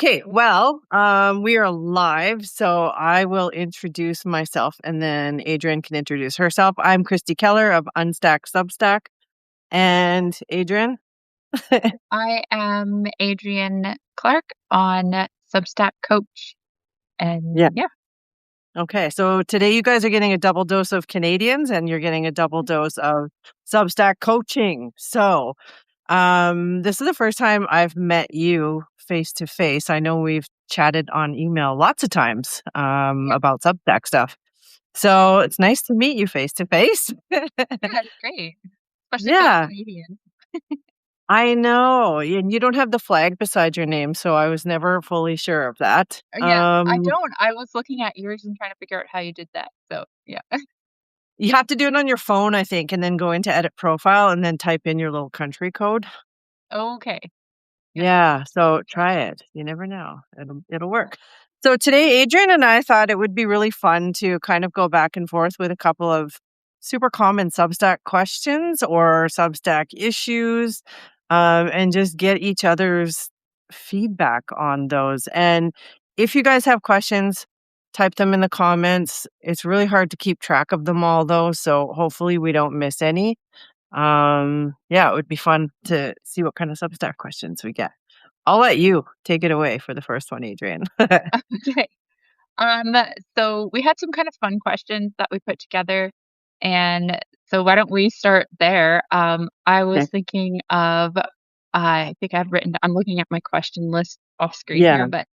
Okay, well, we are live, so I will introduce myself and then Adrian can introduce herself. I'm Christy Keller of Unstack Substack. And Adrian? I am Adrian Clark on Substack Coach. And Yeah. yeah, Okay, so today you guys are getting a double dose of Canadians and you're getting a double dose of Substack coaching. So, this is the first time I've met you face to face. I know we've chatted on email lots of times yeah, about Substack stuff. So it's nice to meet you face to face. that's great. Especially for a Yeah, Canadian. I know. And you don't have the flag beside your name, so I was never fully sure of that. Yeah, I don't. I was looking at yours and trying to figure out how you did that. So yeah. You have to do it on your phone, I think, and then go into edit profile and then type in your little country code. Okay. Yeah. Yeah, so Try try it. You never know. It'll work. So today, Adrian and I thought it would be really fun to kind of go back and forth with a couple of super common Substack questions or Substack issues, and just get each other's feedback on those. And if you guys have questions, type them in the comments. It's really hard to keep track of them all, though, so hopefully we don't miss any. Yeah, it would be fun to see what kind of Substack questions we get. I'll let you take it away for the first one, Adrian. Okay. Um, so we had some kind of fun questions that we put together. And so why don't we start there? I Okay. was thinking of I think I'm looking at my question list off screen Yeah. here, but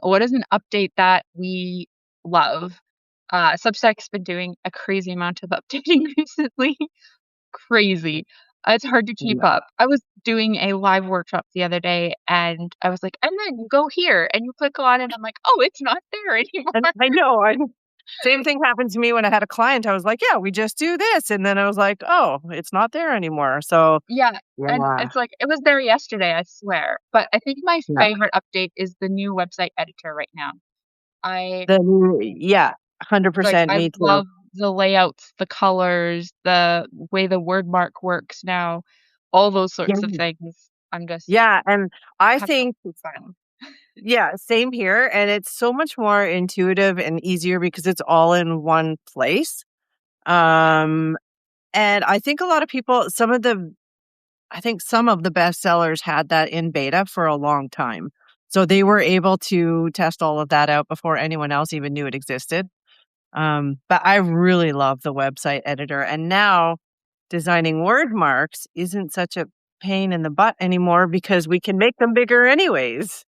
what is an update that we love? Substack's been doing a crazy amount of updating recently. Crazy. It's hard to keep Yeah. up. I was doing a live workshop the other day and I was like, and then you go here and you click on it. I'm like, oh, it's not there anymore. And I know. Same thing happened to me when I had a client. I was like, yeah, we just do this. And then I was like, oh, it's not there anymore. So, Yeah. And yeah. it's like, it was there yesterday, I swear. But I think my Yeah. favorite update is the new website editor right now. I Yeah, Like, 100% I me too. love the layouts, the colors, the way the word mark works now, all those Yeah. sorts of things. I'm just Yeah. And I have so think, much fun. yeah, same here. And it's so much more intuitive and easier because it's all in one place. Um, and I think a lot of people, I think some of the best sellers had that in beta for a long time. So they were able to test all of that out before anyone else even knew it existed. But I really love the website editor. And now designing word marks isn't such a pain in the butt anymore because we can make them bigger anyways.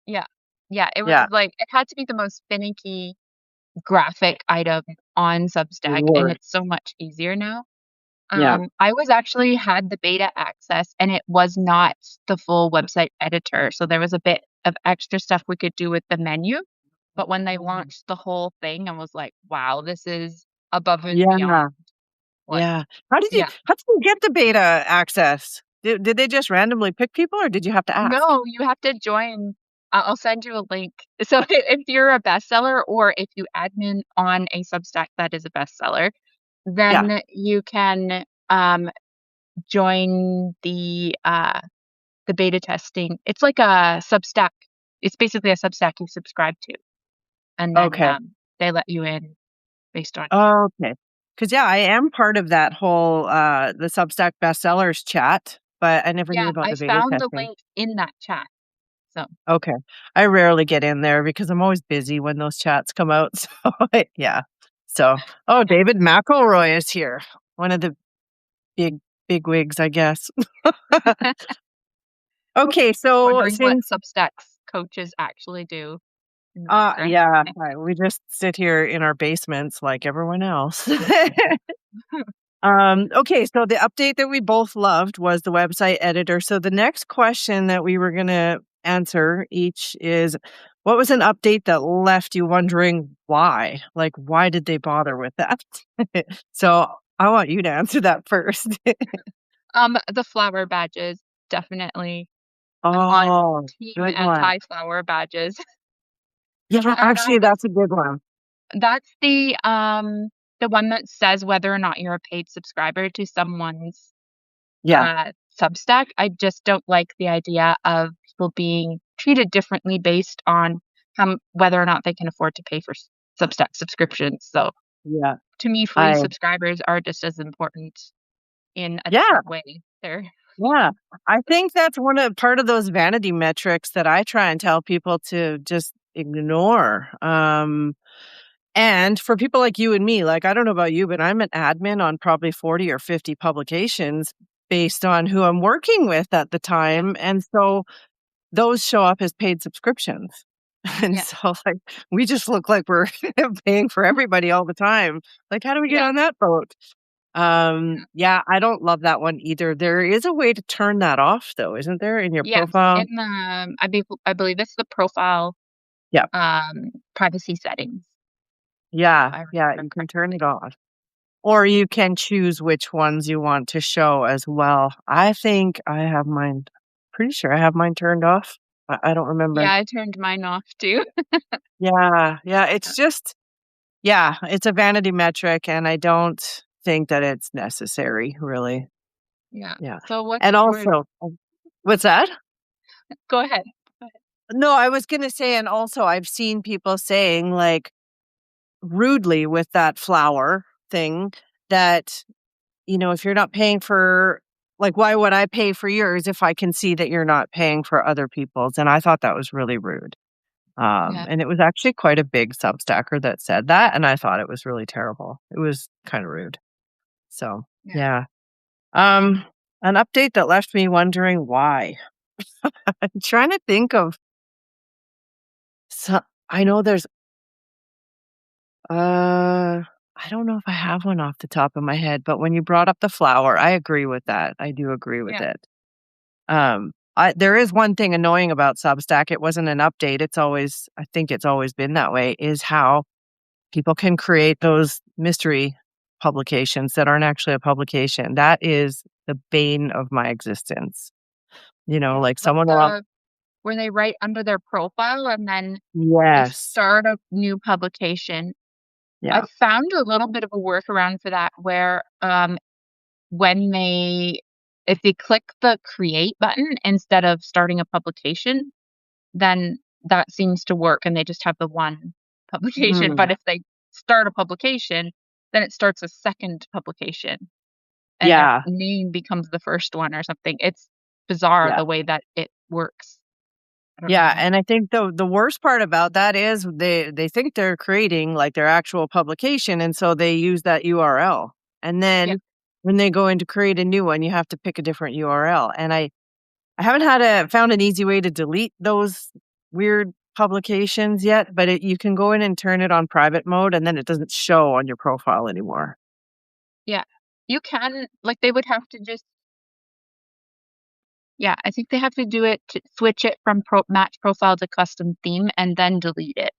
Yeah. Yeah, it was Yeah. like it had to be the most finicky graphic item on Substack, and Word. it's so much easier now. Yeah. I was actually had the beta access, and it was not the full website editor, so there was a bit of extra stuff we could do with the menu, but when they launched the whole thing, I was like, "Wow, this is above and beyond Yeah. what." Yeah. Yeah. How did you get the beta access? Did they just randomly pick people or did you have to ask? No, you have to join. I'll send you a link. So if you're a bestseller or if you admin on a Substack that is a bestseller, Yeah. then you can join the beta testing. It's like a Substack. It's basically a Substack you subscribe to, and then Okay. they let you in based on your. Okay. Because yeah, I am part of that whole the Substack bestsellers chat, but I never knew Yeah, about I the beta found the testing. link in that chat. So Okay. I rarely get in there because I'm always busy when those chats come out. So yeah. So oh, yeah, David McElroy is here. One of the big big wigs, I guess. Okay, so wondering what since Substack's coaches actually do in the background. yeah, we just sit here in our basements like everyone else. Okay, so the update that we both loved was the website editor. So the next question that we were going to answer each is what was an update that left you wondering why? Like, why did they bother with that? So I want you to answer that first. The flower badges, definitely. I'm on Oh, team good one. anti-flower badges. Yeah, And actually, that's a good one. that's the one that says whether or not you're a paid subscriber to someone's Yeah. Substack. I just don't like the idea of people being treated differently based on whether or not they can afford to pay for Substack subscriptions. So Yeah. to me, free I subscribers are just as important in a Yeah, different way. They're yeah. I think that's part of those vanity metrics that I try and tell people to just ignore. And for people like you and me, like, I don't know about you, but I'm an admin on probably 40 or 50 publications based on who I'm working with at the yeah, time. And so those show up as paid subscriptions. And yeah, so, like, we just look like we're paying for everybody all the time. Like, how do we get yeah, on that boat? yeah. Yeah, I don't love that one either. There is a way to turn that off though, isn't there, in your Yes, profile? in the I believe it's the profile Yeah. privacy settings, if Yeah, I yeah, remember you can turn correctly. it off. Or you can choose which ones you want to show as well. I think I have mine pretty sure I have mine turned off. I don't remember. Yeah, I turned mine off too. Yeah, yeah, Yeah, it's just yeah, it's a vanity metric, and I don't think that it's necessary, really. yeah. Yeah. So what's And we're also what's that? Go ahead. Go ahead. No, I was gonna say, and also I've seen people saying, like, rudely with that flower thing that, if you're not paying for like, why would I pay for yours if I can see that you're not paying for other people's? And I thought that was really rude. Yeah, And it was actually quite a big Substacker that said that, and I thought it was really terrible. It was kind of rude. So, yeah, yeah. Um, an update that left me wondering why. I'm trying to think of so I know there's I don't know if I have one off the top of my head, but when you brought up the flower, I agree with that. I do agree with yeah, it. There is one thing annoying about Substack. It wasn't an update. I think it's always been that way, is how people can create those mystery publications that aren't actually a publication. That is the bane of my existence. yeah. Like Like someone will, where they write under their profile and then they yes. start a new publication. I Yeah. found a little bit of a workaround for that where when they if they click the create button instead of starting a publication, then that seems to work and they just have the one publication. Mhm. But if they start a publication, then it starts a second publication and their Yeah. name becomes the first one or something. It's bizarre Yeah. the way that it works. I don't Yeah, know. and I think the worst part about that is they think they're creating, like, their actual publication, and so they use that URL. And Yeah, then when they go in to create a new one, you have to pick a different URL. And I haven't found an easy way to delete those weird publications yet, but you can go in and turn it on private mode, and then it doesn't show on your profile anymore. yeah. You can like they would have to just yeah, I think they have to do it to switch it from match profile to custom theme and then delete it,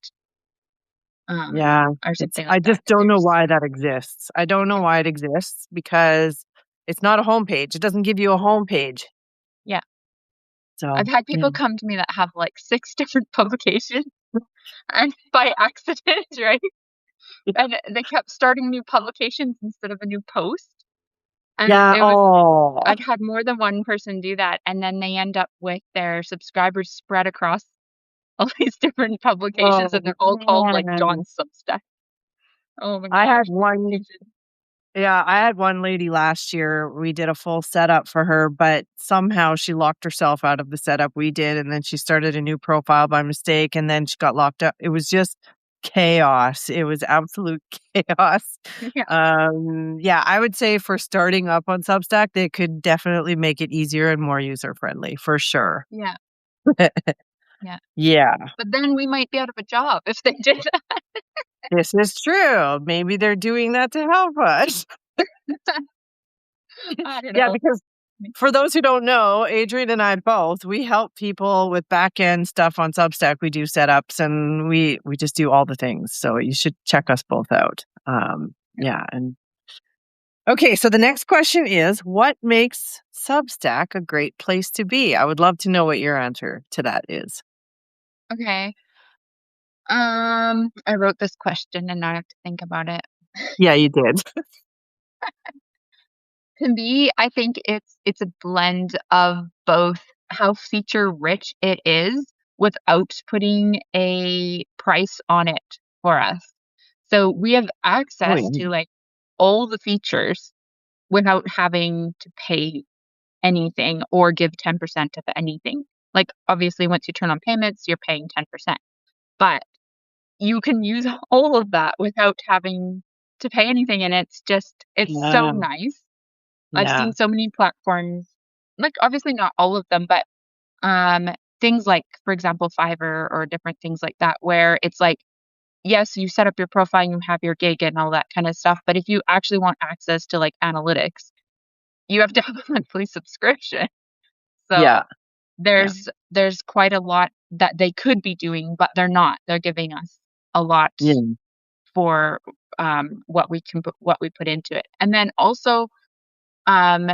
Yeah, or it's something I like that. just don't know There's why that exists. I don't know yeah, why it exists because it's not a homepage. It doesn't give you a homepage. yeah. So, I've had yeah. people come to me that have, like, 6 different publications and by accident, right? And they kept starting new publications instead of a new post, and Yeah, it was oh. I'd had more than one person do that, and then they end up with their subscribers spread across all these different publications, and Oh, they're all called, like, man. John's Substack. Oh my I had gosh, one confusion. Yeah, I had one lady last year, we did a full setup for her, but somehow she locked herself out of the setup we did, and then she started a new profile by mistake, and then she got locked up. It was just chaos. It was absolute chaos. Yeah, Yeah, I would say for starting up on Substack, they could definitely make it easier and more user-friendly, for sure. yeah, yeah. Yeah, But then we might be out of a job if they did that. this is true. Maybe they're doing that to help us. I don't Yeah, know. because for those who don't know, Adrian and I both, we help people with back end stuff on Substack. We do setups and we just do all the things. So you should check us both out. Yeah. And okay, so the next question is, what makes Substack a great place to be? I would love to know what your answer to that is. Okay. I wrote this question and now I have to think about it. Yeah, you did. To me, I think it's a blend of both how feature rich it is, without putting a price on it for us. So we have Oh, access yeah. to like all the features without having to pay anything or give 10% of anything. Like obviously once you turn on payments, you're paying 10%. But you can use all of that without having to pay anything, and it's so Yeah. nice. I've Yeah. seen so many platforms, like, obviously not all of them, but, um, things like, for example, Fiverr or different things like that, where it's like, yes, you set up your profile, you have your gig and all that kinda stuff, but if you actually want access to, like, analytics, you have to have a monthly subscription. Yeah. So, Yeah. there's quite a lot that they could be doing, but they're not. They're giving us a lot Yeah. for, what we put into it. And then also, um,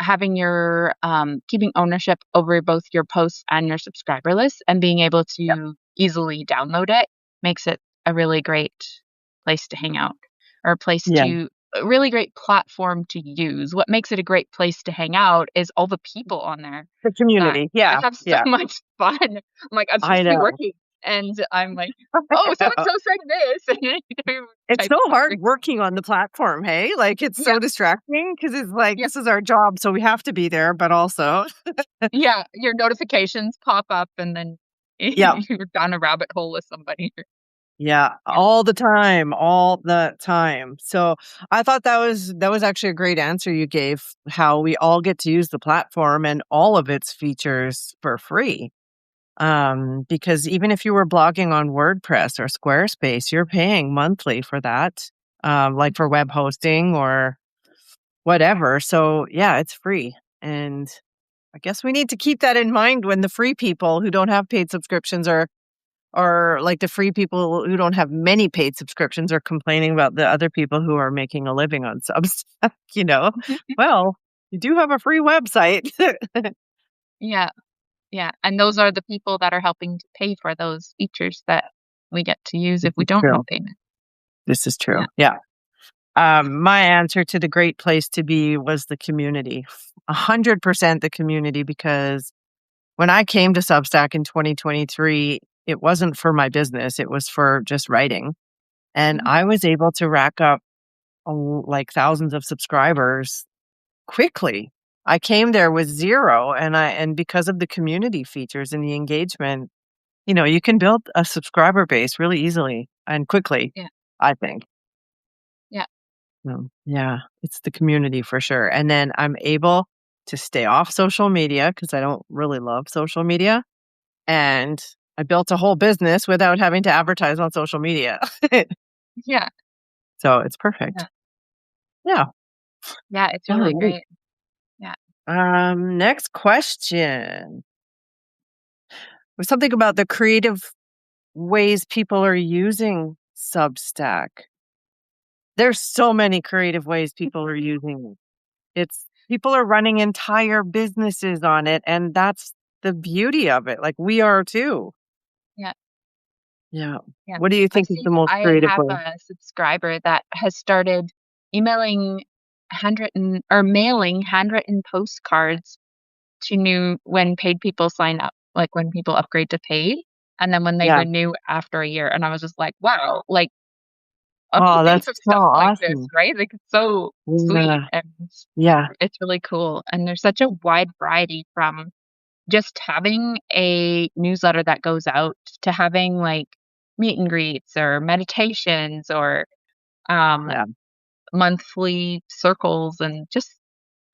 having your, keeping ownership over both your posts and your subscriber list and being able Yeah. to easily download it makes it a really great place to hang out or Yeah. a really great platform to use. What makes it a great place to hang out is all the people on there The that community. I Yeah. have so Yeah. much fun. I'm like, I'm supposed I to be know. working, and I'm like, "Oh, so and so said this," and they're It's so typing hard back. working on the platform, hey? Like, it's Yeah, so distracting because it's like, yeah, this is our job, so we have to be there, but also yeah, your notifications pop up, and then yeah. you're down a rabbit hole with somebody. Yeah, Yeah, all the time. So, I thought that was actually a great answer you gave, how we all get to use the platform and all of its features for free. Because even if you were blogging on WordPress or Squarespace, you're paying monthly for that, like for web hosting or whatever. So, yeah, it's free. And I guess we need to keep that in mind when the free people who don't have paid subscriptions are or like the free people who don't have many paid subscriptions are complaining about the other people who are making a living on Substack, you know? Well, you do have a free website. yeah, yeah, and those are the people that are helping to pay for those features that we get to use This if we is don't true. have payment. This is true. Yeah, Yeah. My answer to the great place to be was the community. 100% the community, because when I came to Substack in 2023, it wasn't for my business, it was for just writing. And mhm, I was able to rack up like thousands of subscribers quickly. I came there with 0, and because of the community features and the engagement, you can build a subscriber base really easily and quickly, yeah, I think. yeah, Yeah, it's the community for sure. And then I'm able to stay off social media because I don't really love social media, and I built a whole business without having to advertise on social media. yeah, So it's yeah, perfect. Yeah. yeah, it's All really right. great. Yeah. Next question was something about the creative ways people are using Substack. There's so many creative ways people are using it. It's people are running entire businesses on it, and that's the beauty of it. Like we are too. Yeah, Yeah. yeah. What do you I've think is seen the most I creative have way? a subscriber that has started emailing handwritten or mailing handwritten postcards to new when paid people sign up, like when people upgrade to paid, and then when they Yeah. renew after a year. And I was just like, wow, like Oh, amazing that's for so stuff like this, awesome. right? Like it's so sweet Yeah. and Yeah. it's really cool. And there's such a wide variety from just having a newsletter that goes out to having like meet and greets or meditations or um, Yeah. monthly circles and just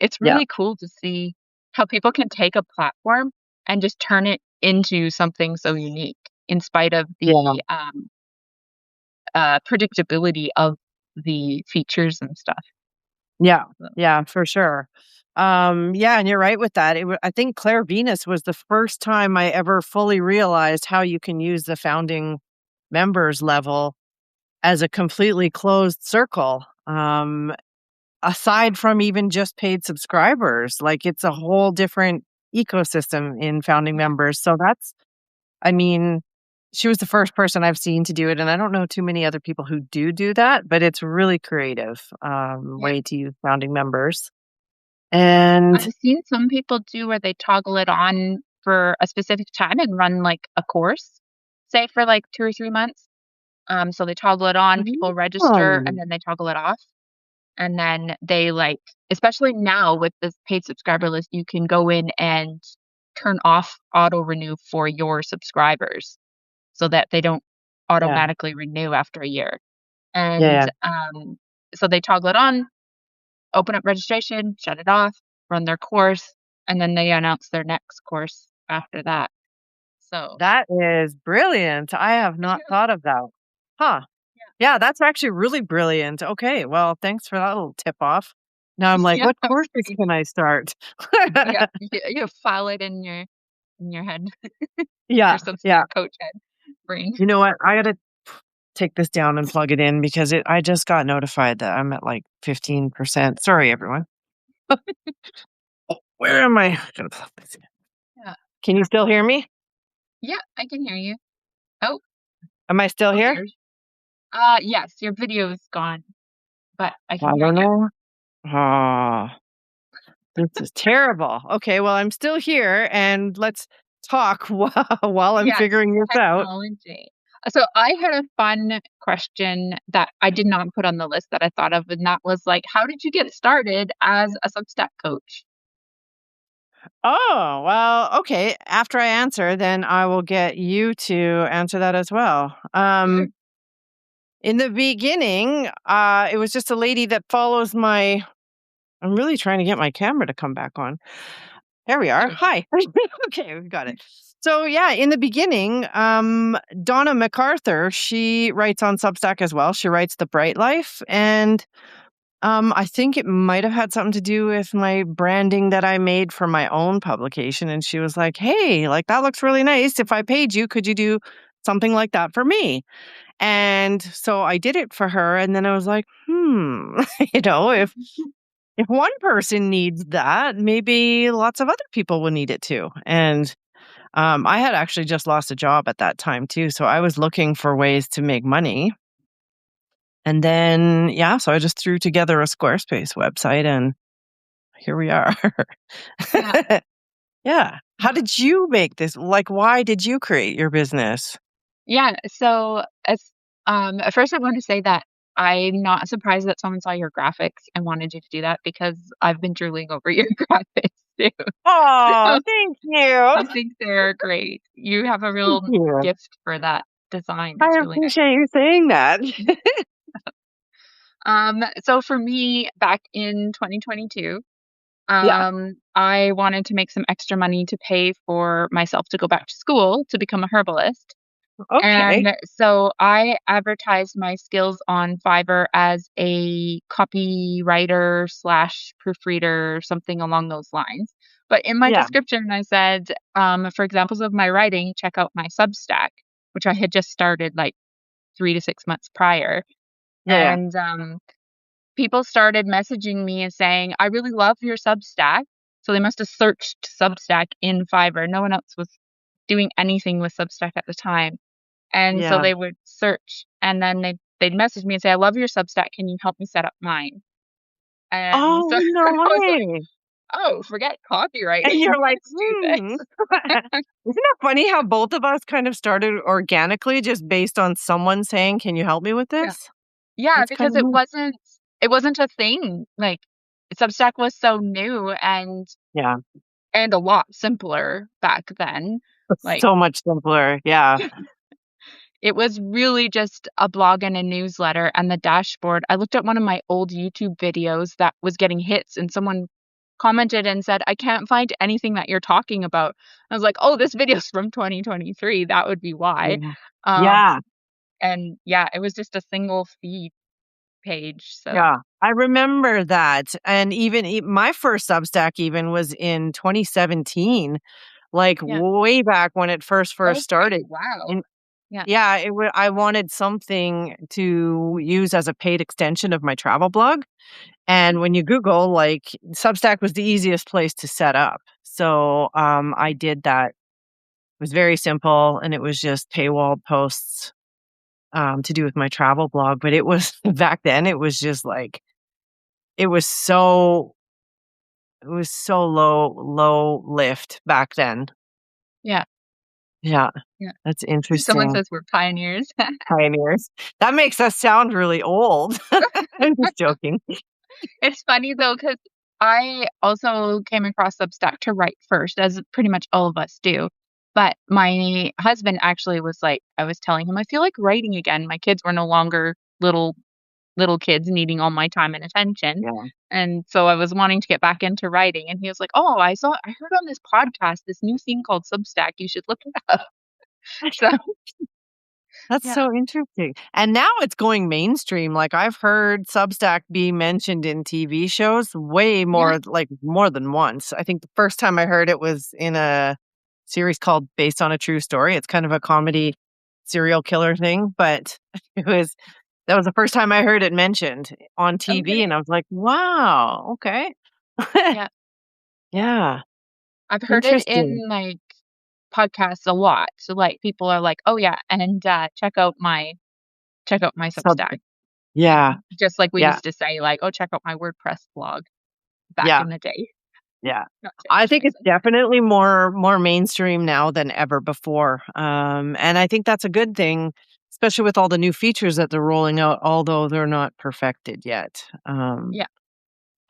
it's Yeah. really cool to see how people can take a platform and just turn it into something so unique in spite of Yeah. the predictability of the features and stuff. Yeah. So, Yeah, for sure. Yeah, and you're right with that. I think Claire Venus was the first time I ever fully realized how you can use the founding members level as a completely closed circle. Aside from even just paid subscribers, like it's a whole different ecosystem in founding yeah, members. So I mean, she was the first person I've seen to do it, and I don't know too many other people who do that, but it's really creative yeah. way to use founding members. And I've seen some people do where they toggle it on for a specific time and run like a course, say for like 2 or 3 months. So they toggle it on, people register, and Oh, then they toggle it off. And then they like, especially now with this paid subscriber list, you can go in and turn off auto renew for your subscribers so that they don't yeah. automatically renew after a year. Yeah, And yeah. so they toggle it on, open up registration, shut it off, run their course, and then they announce their next course after that. So, That is brilliant. I have not yeah, thought of that. Huh. Yeah, that's actually really brilliant. Okay, well, thanks for that little tip off. Now I'm like, yeah, what that was courses pretty can I start? yeah, you file it in your head, your Yeah, yeah. Substack coach head brain. You know what? I gotta take this down and plug it in because I just got notified that I'm at like 15%. Sorry, everyone. Oh, where am I? Gotta plug this in. Yeah. Can you still hear me? Yeah, I can hear you. Oh, Am I still oh, here? there's yes, your video is gone, but I I can hear don't you. know. Oh, this is terrible. Okay, well, I'm still here and let's talk while I'm Yes, figuring this out. technology. So I had a fun question that I did not put on the list that I thought of, and that was like, how did you get started as a Substack coach? Oh, well, okay. After I answer, then I will get you to answer that as well. Sure. In the beginning, it was just a lady that follows my. I'm really trying to get my camera to come back on. There we There are. we go. Hi. Okay, we've got it. So yeah, in the beginning, Donna MacArthur, she writes on Substack as well. She writes The Bright Life, and I think it might have had something to do with my branding that I made for my own publication. And she was like, "Hey, like that looks really nice. If I paid you, could you do something like that for me?" And so I did it for her. And then I was like, you know, if one person needs that, maybe lots of other people will need it too. And I had actually just lost a job at that time too. So I was looking for ways to make money. And then, yeah, so I just threw together a Squarespace website and here we are. Yeah. Yeah. How Yeah. did you make this? Like, why did you create your business? Yeah. So as at first I want to say that I'm not surprised that someone saw your graphics and wanted you to do that because I've been drooling over your graphics too. Oh, So thank you. I think they're great. You have a Thank real you. gift for that design. I It's really nice. appreciate you saying that. So for me, back in 2022, Yeah. I wanted to make some extra money to pay for myself to go back to school to become a herbalist. Okay. And so I advertised my skills on Fiverr as a copywriter slash proofreader, something along those lines. But in my Yeah. description, I said, for examples of my writing, check out my Substack, which I had just started like 3 to 6 months prior. Yeah. Yeah. And people started messaging me and saying, I really love your Substack. So they must have searched Substack in Fiverr. No one else was doing anything with Substack at the time. And so Yeah. they would search and then they'd message me and say, I love your Substack. Can you help me set up mine? And Oh, so no I was like, way. oh, forget copywriting. And you're like, Let's do hmm. this. Isn't it funny how both of us kind of started organically just based on someone saying, "Can you help me with Yeah. this?" Yeah, That's kind because of neat. it wasn't a thing. Like Substack was so new Yeah. and a lot simpler back then. Like So much simpler. Yeah. it was really just a blog and a newsletter and the dashboard. I looked at one of my old YouTube videos that was getting hits and someone commented and said, "I can't find anything that you're talking about." I was like, "Oh, this video's from 2023. That would be why." Yeah. Yeah. Um, and yeah, it was just a single feed page. So Yeah. I remember that. And even my first Substack even was in 2017, like yeah. way back when it first Okay. started. Wow. And Yeah. yeah, I wanted something to use as a paid extension of my travel blog. And when you Google, like Substack was the easiest place to set up. So I did that. It was very simple and it was just paywalled posts to do with my travel blog. But it was back then, it was just like, it was so, it was so low lift back then. Yeah. Yeah, Yeah. that's Someone interesting. says we're pioneers. Pioneers. That makes us sound really old. I'm just joking. It's funny though, because I also came across Substack to write first, as pretty much all of us do. But my husband actually was like, I was telling him, I feel like writing again. My kids were no longer little kids needing all my time and attention. Yeah. And so I was wanting to get back into writing. And he was like, oh, I heard on this podcast this new thing called Substack. You should look it up. So That's yeah. so interesting. And now it's going mainstream. Like I've heard Substack be mentioned in TV shows way Yeah. more, like more than once. I think the first time I heard it was in a series called Based on a True Story. It's kind of a comedy serial killer thing, but that was the first time I heard it mentioned on TV and Okay. I was like, "Wow, okay." Yeah. Yeah, I've heard it interesting. in like podcasts a lot. So like people are like, "Oh yeah, and check out my Substack." Substack. Yeah, Just like we yeah, used to say like, "Oh, check out my WordPress blog," back yeah. in the day. Yeah. Not to I age think it's myself. definitely more mainstream now than ever before. And I think that's a good thing, especially with all the new features that they're rolling out, although they're not perfected yet. Yeah.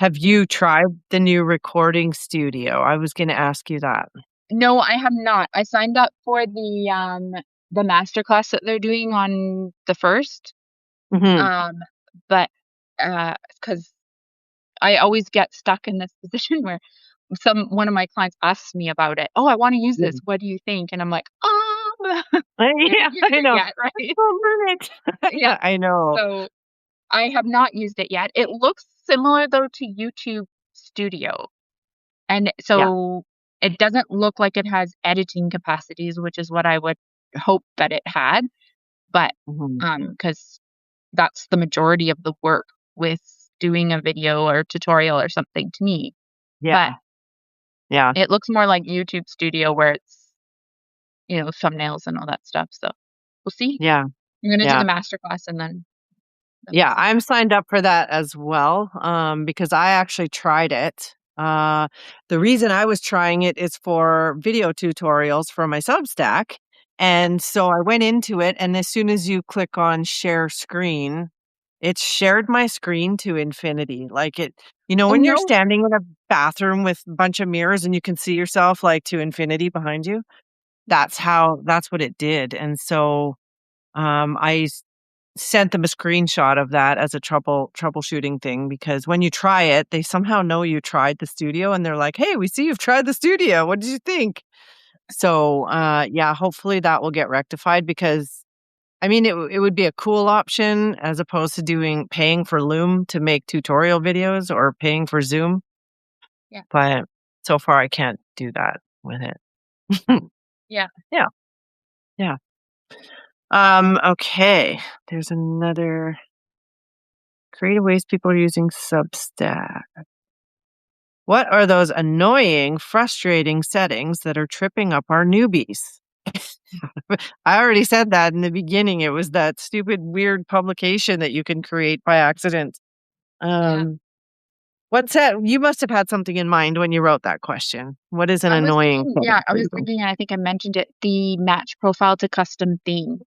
Have you tried the new recording studio? I was going to ask you that. No, I have not. I signed up for the masterclass that they're doing on the 1st, Hmm. um, but, because I always get stuck in this position where one of my clients asks me about it. "Oh, I wanna use Yeah. this. What do you think?" And I'm like, Yeah, haven't used I it know. yet, right?" Oh, minute. Yeah. I know. So, I have not used it yet. It looks similar, though, to YouTube Studio, and Yeah. so it doesn't look like it has editing capacities, which is what I would hope that it had, but, Hmm. because that's the majority of the work with doing a video or tutorial or something to me, but Yeah. Yeah. it looks more like YouTube Studio where it's, thumbnails and all that stuff, so we'll see. Yeah. I'm gonna do Yeah. the masterclass and then we'll Yeah, see. I'm signed up for that as well, because I actually tried it. The reason I was trying it is for video tutorials for my Substack, Yeah. and so I went into it, and as soon as you click on share screen, it shared my screen to infinity. Like Oh, when you're no. standing in a bathroom with a bunch of mirrors and you can see yourself like to infinity behind you, that's what it did, and so I sent them a screenshot of that as a troubleshooting thing because when you try it, they somehow know you tried the studio and they're like, "Hey, we see you've tried the studio. What did you think?" So, yeah, hopefully that will get rectified because I mean, it would be a cool option as opposed to paying for Loom to make tutorial videos or paying for Zoom, Yeah. but so far I can't do that with it. Yeah. Yeah, yeah. Okay. There's another creative ways people are using Substack. What are those annoying, frustrating settings that are tripping up our newbies? I already said that in the beginning. It was that stupid, weird publication that you can create by accident. Yeah. Um, what's that? You must have had something in mind when you wrote that question. What is an I was annoying thinking setting I for was you? thinking, and I think I mentioned it, the match profile to custom theme.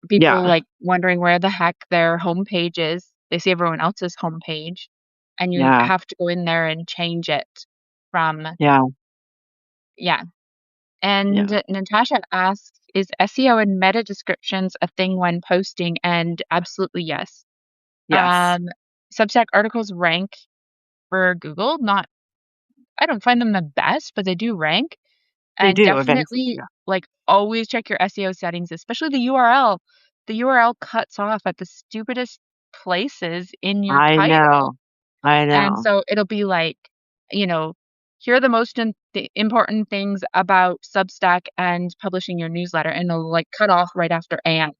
People, Yeah, like, wondering where the heck their homepage is. They see everyone else's homepage, and you yeah, have to go in there and change it from yeah, yeah. And yeah. Natasha asks, "Is SEO and meta descriptions a thing when posting?" And absolutely yes. Yes, Um, Substack articles rank for Google, not I don't find them the best, but they do rank. they And do eventually. definitely, Yeah, like, always check your SEO settings, especially the URL. The URL cuts off at the stupidest places in your I title. know. I And know. so it'll be like, you know, here are the most important things about Substack and publishing your newsletter, and it'll like cut off right after and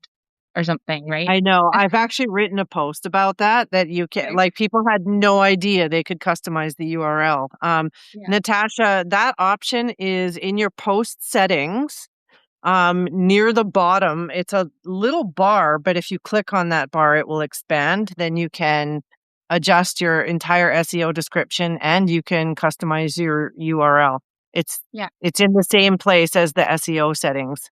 or something, right? I know. I've actually written a post about that you can Okay. like people had no idea they could customize the URL. Yeah. Natasha, that option is in your post settings. Near the bottom, it's a little bar, but if you click on that bar, it will expand. Then you can adjust your entire SEO description and you can customize your URL. It's Yeah. it's in the same place as the SEO settings.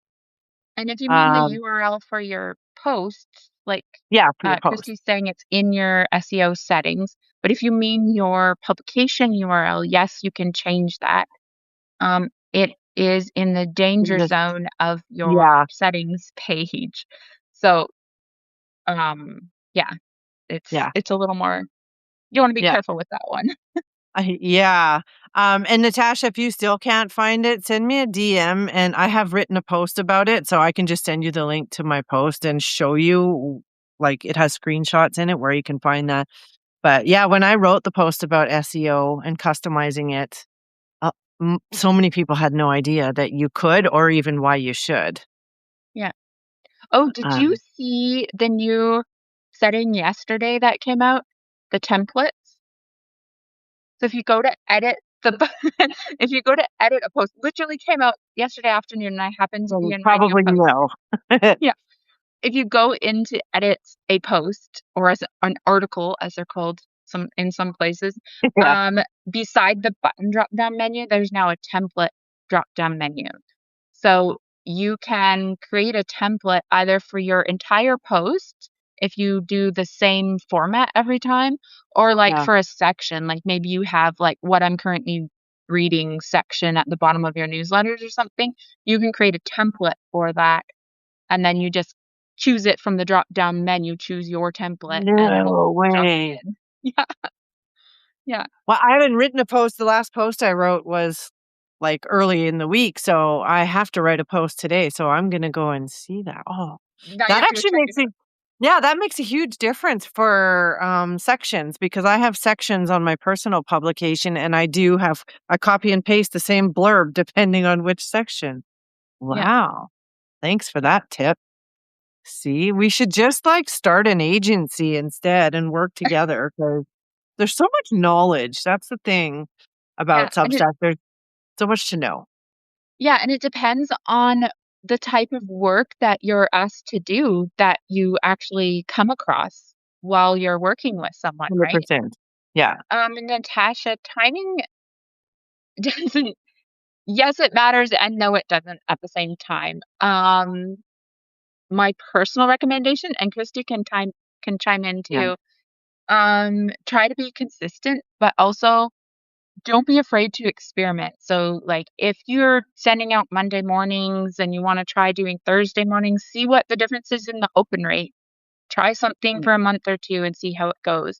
And if you mean the Um, URL for your posts, like, yeah, for your post. Christy's saying it's in your SEO settings, but if you mean your publication URL, yes, you can change that. It is in the danger The- zone of your Yeah, settings page. So, yeah, yeah, it's a little more you wanna be yeah. careful with that one. Yeah. And Natasha, if you still can't find it, send me a DM and I have written a post about it. So I can just send you the link to my post and show you, like, it has screenshots in it where you can find that. But yeah, when I wrote the post about SEO and customizing it, uh, so many people had no idea that you could or even why you should. Yeah. Oh, did you Um, see the new setting yesterday that came out? The templates? So if you go to edit if you go to edit a post literally came out yesterday afternoon, and I happened to be well, in writing a probably post. no. Yeah. If you go into edit a post or as an article, as they're called in some places, Yeah, beside the button drop down menu, there's now a template drop down menu. So you can create a template either for your entire post if you do the same format every time, or like yeah. for a section, like maybe you have like what I'm currently reading section at the bottom of your newsletters or something. You can create a template for that and then you just choose it from the drop down menu, choose your template, and it'll No drop way. it in. Yeah, yeah, Well, I haven't written a post. The last post I wrote was like early in the week, so I have to write a post today. So I'm gonna go and see that. Oh, now you that have to go actually check makes it out. a yeah, that makes a huge difference for sections because I have sections on my personal publication, and I do have I copy and paste the same blurb depending on which section. Yeah, Wow, thanks for that tip. See, we should just like start an agency instead and work together because there's so much knowledge. That's the thing yeah, about Substack. There's so much to know. and it depends on the type of work that you're asked to do that you actually come across while you're working with someone, right? 100%. Yeah. And Natasha, timing doesn't. Yes, it matters, and no, it doesn't at the same time. My personal recommendation, and Christy can chime in Yeah. too. Try to be consistent, but also don't be afraid to experiment. So, like, if you're sending out Monday mornings and you want to try doing Thursday mornings, see what the difference is in the open rate. Try something Mm. for a month or two and see how it goes.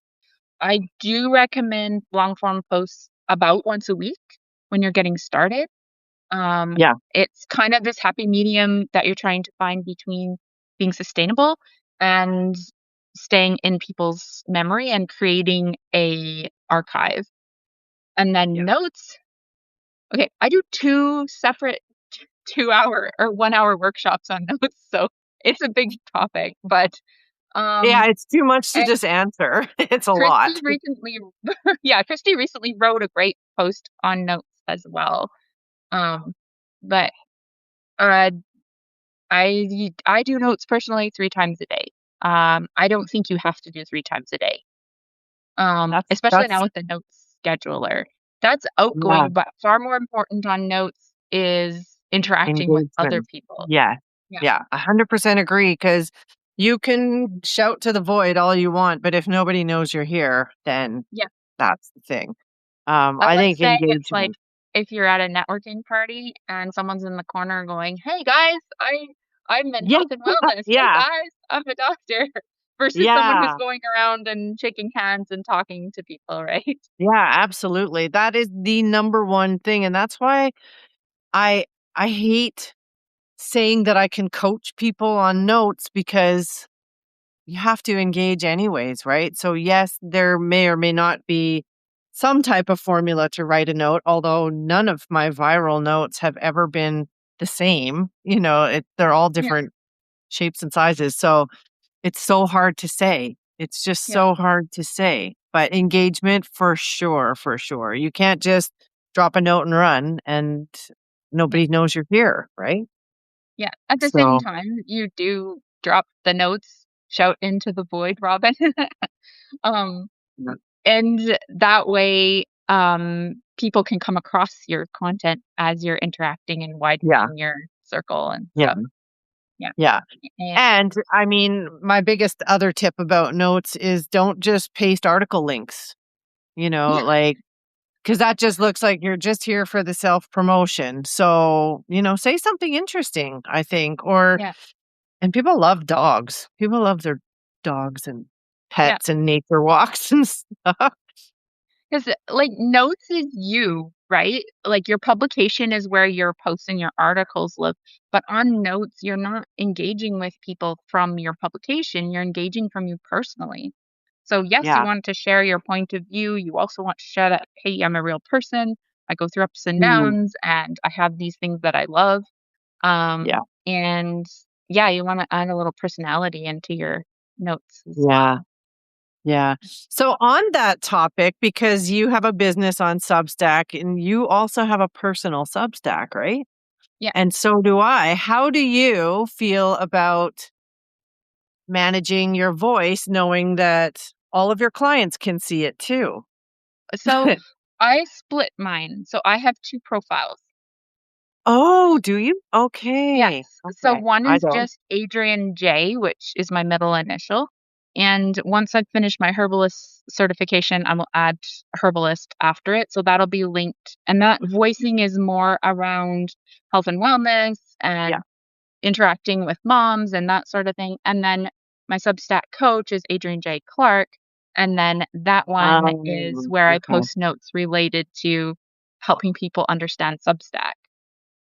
I do recommend long form posts about once a week when you're getting started. Yeah. It's kind of this happy medium that you're trying to find between being sustainable and staying in people's memory and creating a archive. And then Yeah. notes. Okay, I do 2 separate 2-hour or 1-hour workshops on notes, so it's a big topic, but, Yeah, um it's too much to and just answer. It's a Christy lot. recently Christy recently wrote a great post on notes as well. But, uh, I do notes personally 3 times a day. I don't think you have to do 3 times a day, especially now That's with the notes scheduler. That's yeah, outgoing, but far more important on notes is interacting with other engagement. people. Yeah. Yeah, Yeah, 100% agree because you can shout to the void all you want, but if nobody knows you're here, then yeah. that's the thing. That's I like think saying it's like engagement. if you're at a networking party and someone's in the corner going, "Hey guys, I'm in Yeah. health and wellness. Hey Yeah. guys, I'm a doctor," versus someone who's Yeah. going around and shaking hands and talking to people, right? Yeah, absolutely. That is the number one thing, and that's why I I hate saying that I can coach people on notes because you have to engage anyways, right? So yes, there may or may not be some type of formula to write a note, although none of my viral notes have ever been the same. They're all Yeah, different shapes and sizes. So it's so hard to say. It's just yeah, so hard to say. But engagement for sure, for sure. You can't just drop a note and run and yeah, nobody knows you're here, right? yeah. At the same So time, you do drop the notes, shout into the void, Robin. Um, yeah. and that way, people can come across your content as you're interacting and Yeah. widening your circle and Yeah. stuff. Yeah. Yeah. And And I mean, my biggest other tip about notes is don't just paste article links, yeah, like, because that just looks like you're just here for the self promotion. So, say something interesting, I think. yeah, And people love dogs. People love their dogs and yeah. pets and nature walks and stuff. 'Cause, like, notes is you, right? Like, your publication is where your posts and your articles live, but on notes, you're not engaging with people from your publication, you're engaging from you personally. So, yes, you Yeah. want to share your point of view, you also want to share that, "Hey, I'm a real person, I go through ups and Mhm. downs, and I have these things that I love." Yeah. And, yeah, you wanna add a little personality into your notes as Yeah. well. Yeah. So on that topic, because you have a business on Substack and you also have a personal Substack, right? Yeah. And so do I. How do you feel about managing your voice knowing that all of your clients can see it too? So, I split mine, so I have 2 profiles. Oh, do you? Yes. Okay. So Okay. one I is don't. just Adrian J, which is my middle initial. And once I've finished my herbalist certification, I will add herbalist after it. So that'll be linked. And that voicing is more around health and wellness Yeah. and interacting with moms and that sort of thing. And then my Substack coach is Adrian J. Clark. And then that one is where I Okay. post notes related to helping people understand Substack.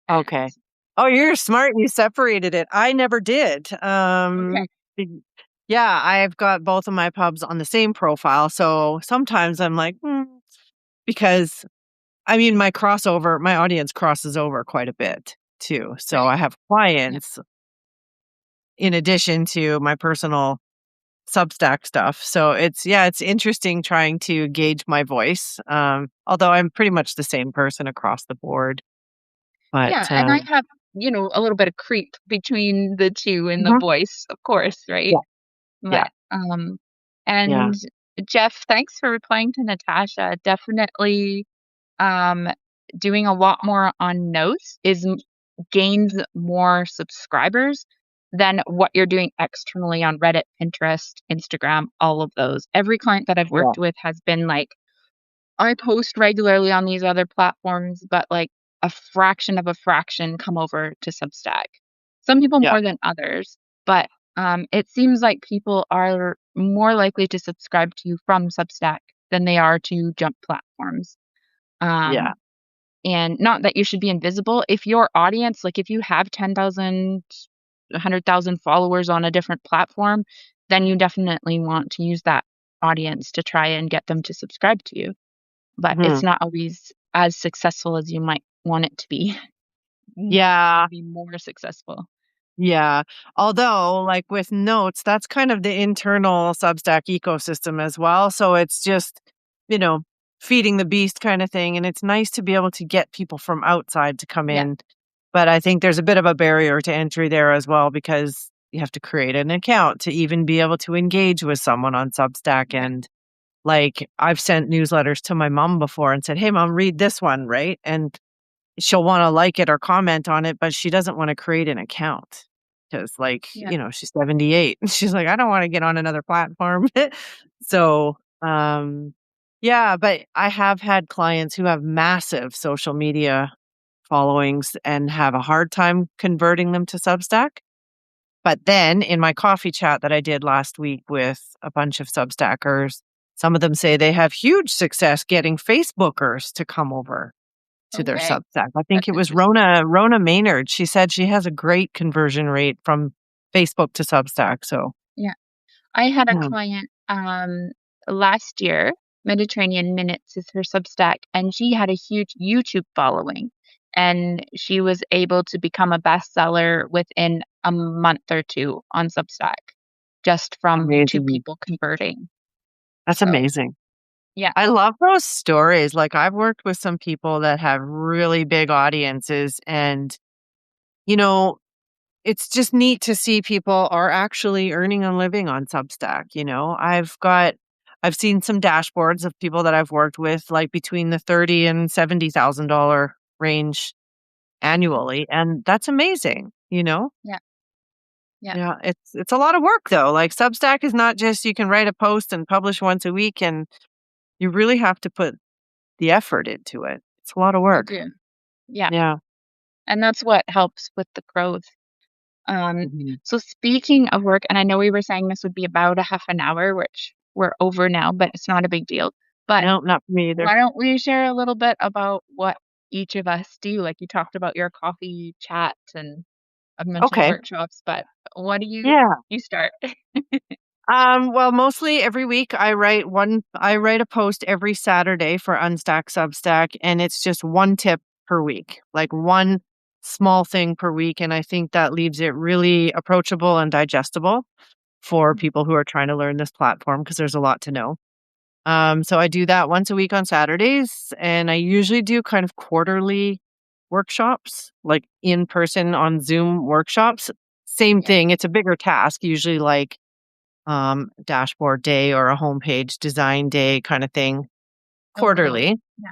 And Okay. Oh, you're smart. You separated it. I never did. okay. Be- yeah, I've got both of my pubs on the same profile. So sometimes I'm like, because I mean, my audience crosses over quite a bit too. So Right. I have Yeah. clients in addition to my personal Substack stuff. So it's interesting trying to gauge my voice. Although I'm pretty much the same person across the board. But Yeah, and I have, a little bit of creep between the 2 in the mhm. voice, of course, right? Yeah, yeah, But, yeah, and Jeff, thanks for replying to Natasha. Definitely, um, doing a lot more on notes gains more subscribers than what you're doing externally on Reddit, Pinterest, Instagram, all of those. Every client that I've yeah, worked with has been like, I post regularly on these other platforms, but, like, a fraction of a fraction come over to Substack. Some people yeah, more than others, but, it seems like people are more likely to subscribe to you from Substack than they are to jump platforms. yeah, Um, and not that you should be invisible. If your audience like, if you have 10,000, 100,000 followers on a different platform, then you definitely want to use that audience to try and get them to subscribe to you, but it's mhm. not always as successful as you might want it to be. It Yeah, would be more successful. yeah. Although, like with notes, that's kind of the internal Substack ecosystem as well. So it's just, you know, feeding the beast kind of thing. And it's nice to be able to get people from outside to come Yeah, in. But I think there's a bit of a barrier to entry there as well because you have to create an account to even be able to engage with someone on Substack. yeah, And like I've sent newsletters to my mom before and said, "Hey, mom, read this one," right? And she'll wanna like it or comment on it, but she doesn't wanna create an account because, like, yeah, she's 78. She's like, "I don't wanna get on another platform." So, yeah, but I have had clients who have massive social media followings and have a hard time converting them to Substack. But then in my coffee chat that I did last week with a bunch of Substackers, some of them say they have huge success getting Facebookers to come over to their okay, Substack. I think that's it was interesting. Rona Maynard. She said she has a great conversion rate from Facebook to Substack. So, Yeah. I had a yeah, client, last year, Mediterranean Minutes is her Substack, and she had a huge YouTube following, and she was able to become a bestseller within a month or 2 on Substack, just from 2 amazing. people converting. That's So, amazing. yeah, I love those stories. Like I've worked with some people that have really big audiences and, you know, it's just neat to see people are actually earning a living on Substack. I've got I've seen some dashboards of people that I've worked with, like between the 30 and $70,000 range annually, and that's amazing, you know? Yeah. Yeah. Yeah, it's a lot of work though. Like Substack is not just you can write a post and publish once a week, and you really have to put the effort into it. It's a lot of You work. do. Yeah. Yeah. And that's what helps with the growth. Um, Mhm. so speaking of work, and I know we were saying this would be about a half an hour, which we're over now, but it's not a big deal. But No, not for me either. why don't we share a little bit about what each of us do? Like you talked about your coffee chats, and I've mentioned Okay. workshops, but what do Yeah. you start? Well, mostly every week I write a post every Saturday for Unstack Substack, and it's just one tip per week, like one small thing per week. And I think that leaves it really approachable and digestible for people who are trying to learn this platform because there's a lot to know. So I do that once a week on Saturdays, and I usually do kind of quarterly workshops, like in person on Zoom workshops. Same Yeah. thing. It's a bigger task, usually like dashboard day or a homepage design day kind of thing Oh, really? quarterly. Yeah.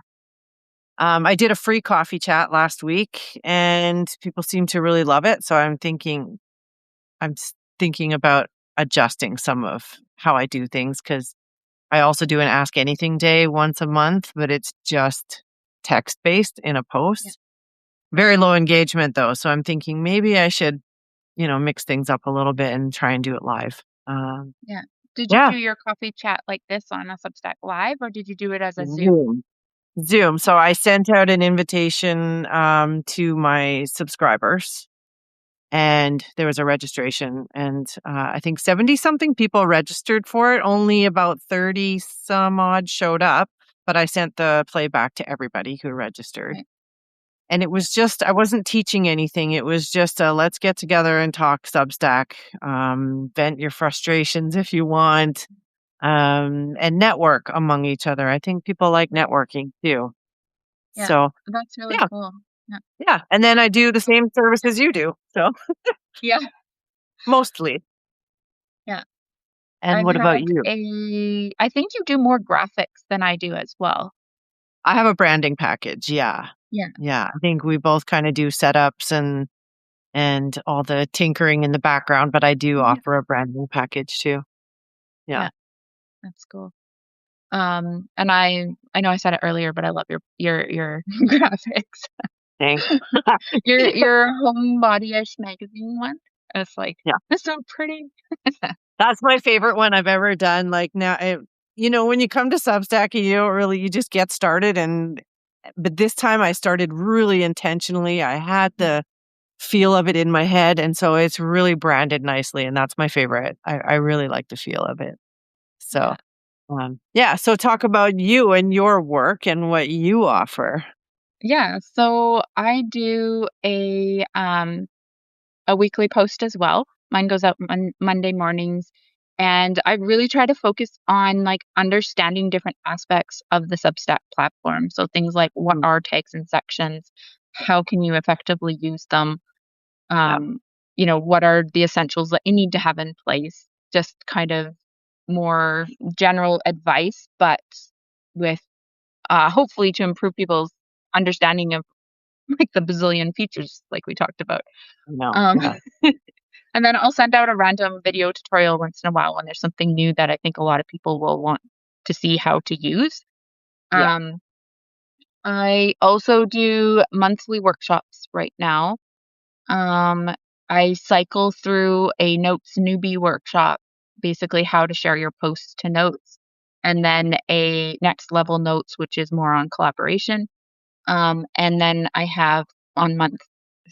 I did a free coffee chat last week and people seem to really love it. So thinking about adjusting some of how I do things because I also do an ask anything day once a month, but it's just text based in a Yeah. post. Very low engagement though. So I'm thinking maybe I should, mix things up a little bit and try and do it live. Yeah. Did you Yeah. do your coffee chat like this on a Substack Live, or did you do it as a Zoom? Zoom. Zoom. So I sent out an invitation to my subscribers and there was a registration and I think 70 something people registered for it. Only about 30 some odd showed up, but I sent the playback to everybody who registered. Right. And it was just, I wasn't teaching anything. It was just a let's get together and talk Substack, vent your frustrations if you want, and network among each other. I think people like Right. networking too. Yeah. So, That's really yeah, cool. Yeah. yeah. And then I do the same services you do. So, Yeah. mostly. Yeah. And I've what about had you? I think you do more graphics than I do as well. I have a branding package. Yeah. Yeah. Yeah. I think we both kind of do setups and all the tinkering in the background, but I do Yeah. offer a branding package too. Yeah. Yeah. That's cool. And I know I said it earlier, but I love your graphics. Thanks. Your Homebody-ish magazine one. It's like, Yeah. it's so pretty. That's my favorite one I've ever done. Like now, when you come to Substack, you just get started. But this time I started really intentionally. I had Yeah. the feel of it in my head. And so it's really branded nicely. And that's my favorite. I really like the feel of it. So, Yeah. yeah. So talk about you and your work and what you offer. Yeah. So I do a weekly post as well. Mine goes out Monday mornings. And I really try to focus on like understanding different aspects of the Substack platform. So things like what Mm, are tags and sections? How can you effectively use them? yeah. Um, what are the essentials that you need to have in place? Just kind of more general advice, but with hopefully to improve people's understanding of like the bazillion features like we talked about. No. Um, Yeah. and then I'll send out a random video tutorial once in a while when there's something new that I think a lot of people will want to see how to use. Yeah. Um, I also do monthly workshops right now. Um, I cycle through a notes newbie workshop, basically how to share your posts to notes, and then a next level notes, which is more on collaboration. And then I have on month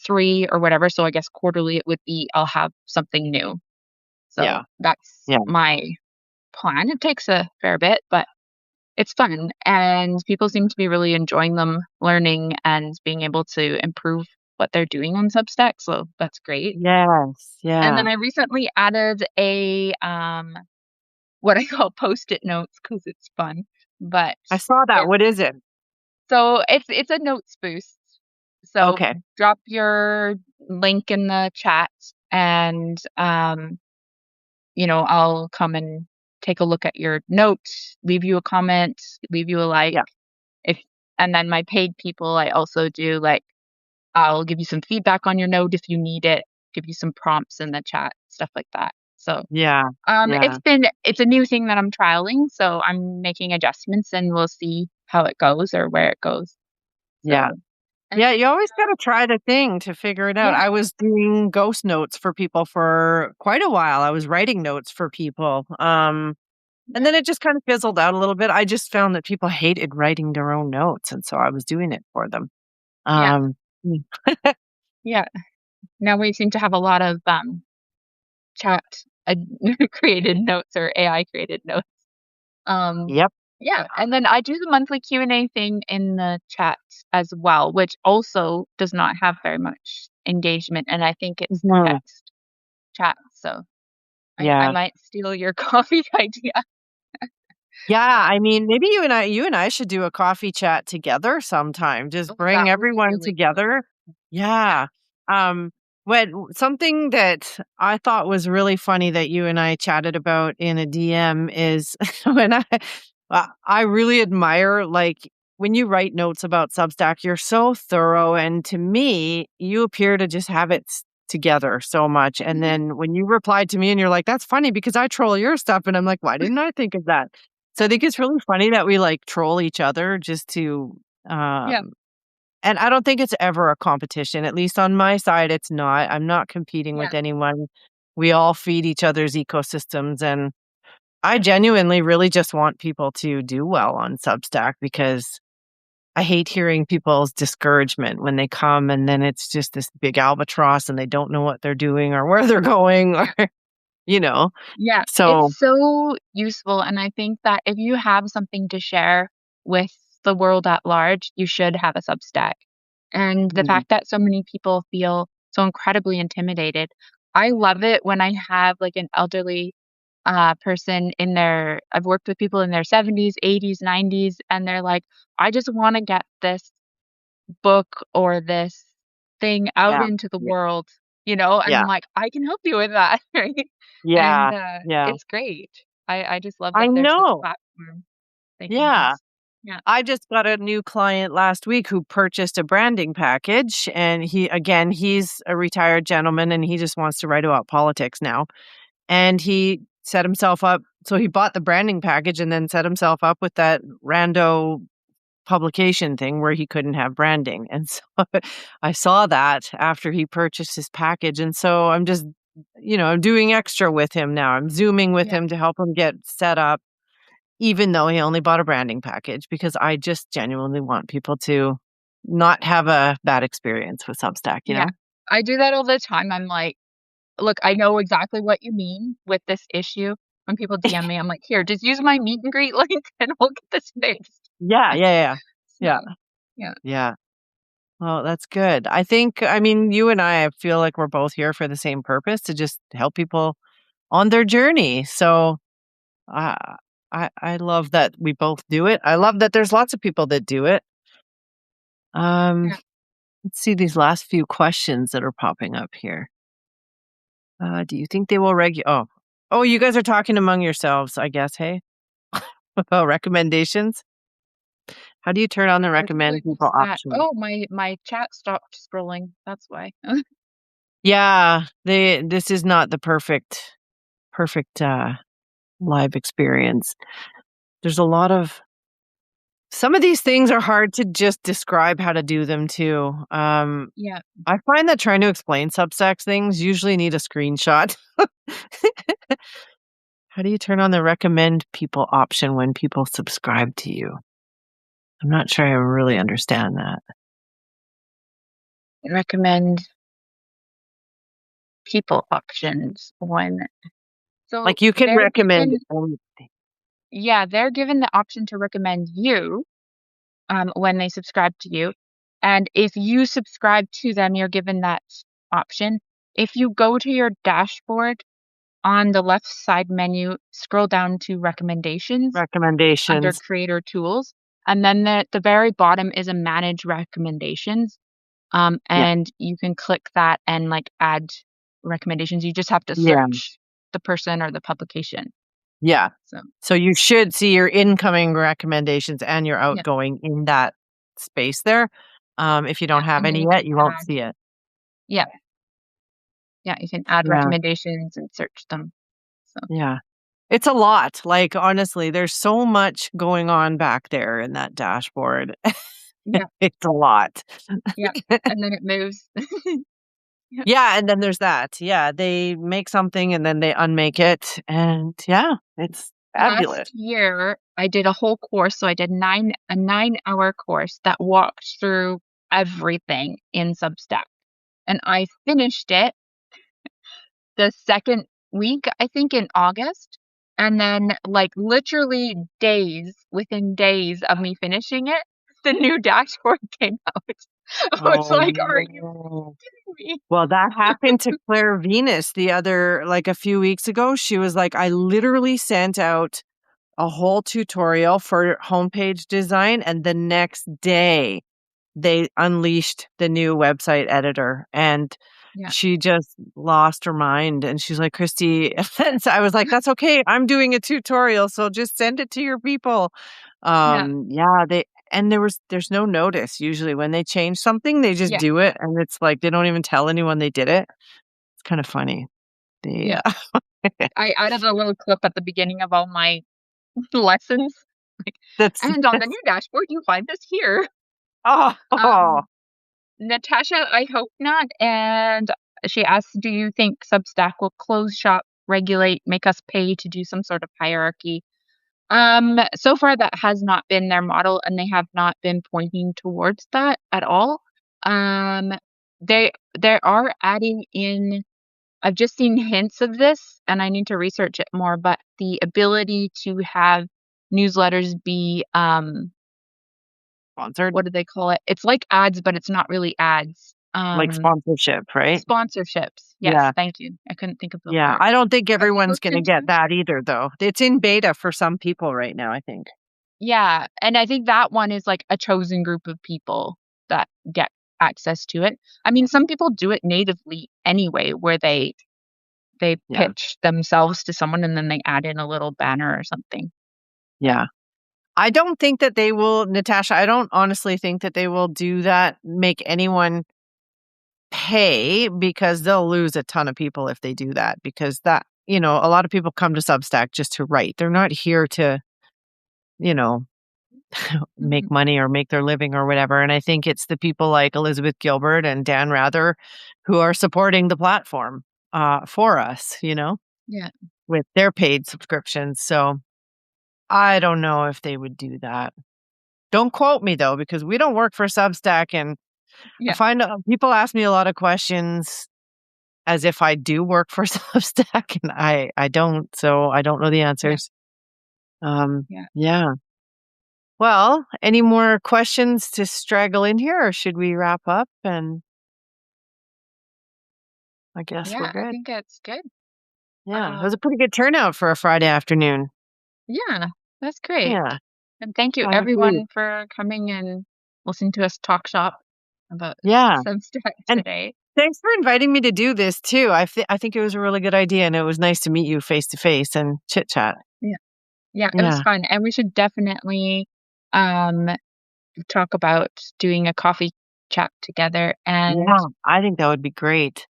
3 or whatever, so I guess quarterly it would be I'll have something new. So Yeah. that's Yeah. my plan. It takes a fair bit, but it's fun, and people seem to be really enjoying them, learning, and being able to improve what they're doing on Substack, so that's great. Yes. And then Yeah. I recently added what I call Post-it notes because it's fun, but I saw that. it's What is it? it's a notes boost. So Okay. drop your link in the chat and, I'll come and take a look at your notes, leave you a comment, leave you a like. Yeah. If and then my paid people, I also do like I'll give you some feedback on your note if you need it, give you some prompts in the chat, stuff like that. So, Yeah. Yeah. it's a new thing that I'm trialing, so I'm making adjustments and we'll see how it goes or where it goes. Yeah. So, and Yeah, you always gotta try the thing to figure it out. yeah, I was doing ghost notes for people for quite a while. I was writing notes for people, and yeah, then it just kind of fizzled out a little bit. I just found that people hated writing their own notes, and so I was doing it for them. yeah, Um, mm, yeah. Now we seem to have a lot of, chat, uh, created notes or AI created notes. Um, yep. yeah, and then I do the monthly Q&A thing in the chat as well, which also does not have very much engagement, and I think it's the Mhm. text chat, so I Yeah. might steal your coffee idea. Yeah, Uh, I mean, maybe you and I should do a coffee chat together sometime. Just oh, bring that would be everyone really cool. together. Yeah, Yeah. Um, something that I thought was really funny that you and I chatted about in a DM is when I really admire like when you write notes about Substack, you're so thorough, and to me, you appear to just have it together so much. And mhm, then when you replied to me and you're like, "That's funny because I troll your stuff," and I'm like, "Why didn't I think of that?" So I think it's really funny that we, like, troll each other just to, yeah, um and I don't think it's ever a competition, at least on my side, it's not. I'm not competing yeah, with anyone. We all feed each other's ecosystems, and I genuinely really just want people to do well on Substack because I hate hearing people's discouragement when they come and then it's just this big albatross and they don't know what they're doing or where they're going or, you know? yeah. So It's so useful, and I think that if you have something to share with the world at large, you should have a Substack. And the mm, fact that so many people feel so incredibly intimidated, I love it when I have, like, an elderly, person in their I've worked with people in their 70s, 80s, 90s, and they're like, "I just wanna get this book or this thing out yeah. into the Yeah. world," and I'm Yeah. like, "I can help you with that," right? And, Yeah. Yeah. it's great. I just love I that there's this know. platform they can Yeah. use. Yeah, I just got a new client last week who purchased a branding package, and he's a retired gentleman, and he just wants to write about politics now. And he set himself up so he bought the branding package and then set himself up with that rando publication thing where he couldn't have branding. And so I saw that after he purchased his package, and so I'm just I'm doing extra with him now. I'm Zooming with yeah, him to help him get set up even though he only bought a branding package, because I just genuinely want people to not have a bad experience with Substack, you yeah. know? I do that all the time. I'm like, "Look, I know exactly what you mean with this issue." When people DM me, I'm like, "Here, just use my meet and greet link and we'll get this fixed." Yeah, yeah, yeah. Yeah, So, yeah, yeah. Well, that's good. I mean, you and I feel like we're both here for the same purpose, to just help people on their journey. So, uh, I love that we both do it. I love that there's lots of people that do it. Um, yeah. let's see these last few questions that are popping up here. Do you think they will Oh, you guys are talking among yourselves, I guess, hey? About recommendations? How do you turn on the What recommend was people that? option? Oh, my chat stopped scrolling. That's why. Yeah, this is not the perfect live experience. There's a lot of some of these things are hard to just describe how to do them too. Yeah. I find that trying to explain Substack things usually need a screenshot. How do you turn on the recommend people option when people subscribe to you? I'm not sure I really understand that. Recommend people options when so Like, you can they're recommend given anything. yeah, they're given the option to recommend you, when they subscribe to you, and if you subscribe to them, you're given that option. If you go to your dashboard, on the left side menu, scroll down to recommendations under Recommendations. creator tools, and then the very bottom is a manage recommendations. Yeah, And you can click that and like add recommendations. You just have to yeah, search the person or the publication. Yeah. So, So you should see your incoming recommendations and your yeah, outgoing in that space there. If you yeah, don't have and then any you yet, can you won't add see it. yeah, yeah, you can add Yeah. recommendations and search them. So, Yeah. It's a lot. Like, honestly, there's so much going on back there in that dashboard. yeah, It's a lot. yeah, and then it moves. Yeah. Yeah, and then there's that. Yeah, they make something and then they unmake it, and yeah, it's fabulous. Last year, I did a whole course, so I did 9 a 9-hour course that walked through everything in Substack, and I finished it the 2nd week, I think, in August, and then, like, literally within days of me finishing it, the new dashboard came out. I was Oh, like, "Are you no. kidding me?" Well, that happened to Claire Venus a few weeks ago. She was like, I literally sent out a whole tutorial for homepage design, and the next day they unleashed the new website editor, and Yeah, she just lost her mind, and she's like, "Christy," and so I was like, "That's okay. I'm doing a tutorial, so just send it to your people." yeah, Yeah, there's no notice usually when they change something, they just yeah, do it, and it's like they don't even tell anyone they did it. It's kind of funny. They yeah. I added a little clip at the beginning of all my lessons, like, that's "And on the that's new dashboard, you find this here." oh, Um, Natasha, I hope not, and she asks, "Do you think Substack will close shop, regulate, make us pay to do some sort of hierarchy?" So far that has not been their model, and they have not been pointing towards that at all. Um, they are adding in I've just seen hints of this, and I need to research it more, but the ability to have newsletters be, sponsored, what do they call it? It's like ads, but it's not really ads. like sponsorship, right? Sponsorships. Yes, Yeah. thank you. I couldn't think of the Yeah, word. I don't think Have you everyone's looked gonna into get it? that either, though. It's in beta for some people right now, I think. Yeah, and I think that one is like a chosen group of people that get access to it. I mean, some people do it natively anyway, where they Yeah, pitch themselves to someone and then they add in a little banner or something. yeah. I don't think that they will, Natasha, I don't honestly think that they will do that, make anyone pay, because they'll lose a ton of people if they do that, because a lot of people come to Substack just to write. They're not here to, you know, make Mhm. money or make their living or whatever. And I think it's the people like Elizabeth Gilbert and Dan Rather who are supporting the platform for us, Yeah, with their paid subscriptions. So I don't know if they would do that. Don't quote me though, because we don't work for Substack. And I yeah, find people ask me a lot of questions as if I do work for Substack, and I don't. So I don't know the yeah, answers. yeah, Yeah. Well, any more questions to straggle in here, or should we wrap up? And I guess we're yeah, I good. think it's good. Yeah, it was a Um, pretty good turnout for a Friday afternoon. yeah, that's great. Yeah, And thank you I agree. everyone for coming and listening to us talk shop about Yeah, Substack and today. thanks for inviting me to do this too. I think it was a really good idea, and it was nice to meet you face to face and chit chat. Yeah. Yeah, it was Yeah, fun, and we should definitely, um, talk about doing a coffee chat together, and yeah, I think that would be great.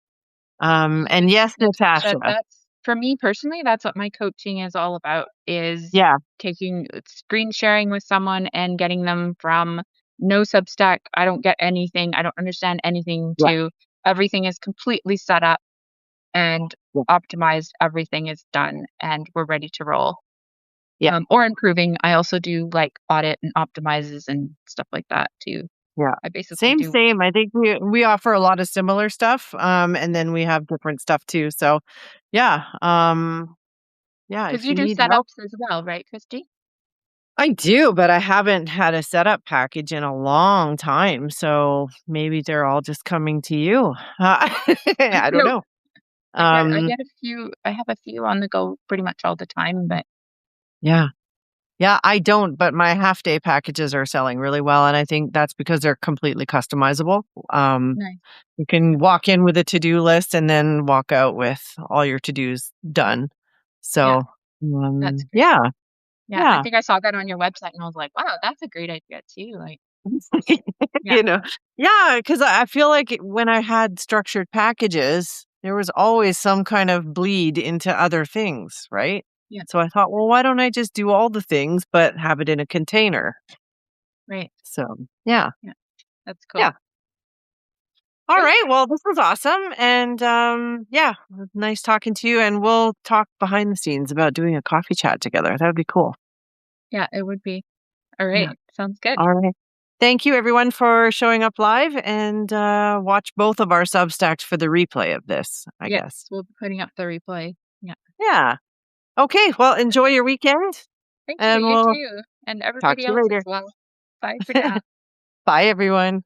And yes, yes, Natasha, Natasha. that's for me personally, that's what my coaching is all about, is Yeah, taking screen sharing with someone and getting them from no Substack, I don't get anything, I don't understand anything, yeah, to everything is completely set up and yeah, optimized, everything is done, and we're ready to roll. yeah, Or improving. I also do like audit and optimizes and stuff like that too. yeah. I basically Same, do same. I think we offer a lot of similar stuff, and then we have different stuff too. So, yeah, yeah. because If you you do need help. setups as well, right, Christy? I do, but I haven't had a setup package in a long time, so maybe they're all just coming to you. I don't No, know. I Um, get a few. I have a few on the go pretty much all the time, but yeah. Yeah, I don't, but my half day packages are selling really well, and I think that's because they're completely customizable. Um, nice. you can walk in with a to-do list and then walk out with all your to-dos done. Yeah, So, That's great. Yeah, Yeah, I yeah. think I saw that on your website and I was like, "Wow, that's a great idea too." Like, yeah, You know? Yeah, because I feel like when I had structured packages, there was always some kind of bleed into other things, right? yeah, So I thought, "Well, why don't I just do all the things, but have it in a container?" right. So, yeah, Yeah, that's cool. yeah. All Great. right, well, this was awesome, and, yeah, it was nice talking to you, and we'll talk behind the scenes about doing a coffee chat together. That would be cool. Yeah, it would be. All Yeah. right. Sounds good. All right. Thank you everyone for showing up live and watch both of our Substacks for the replay of this, I Yes, guess. we'll be putting up the replay. Yeah. Yeah. Okay. Well, enjoy your weekend Thank you. and You we'll too. And talk everybody to you else as later. well. Bye for now. Bye, everyone.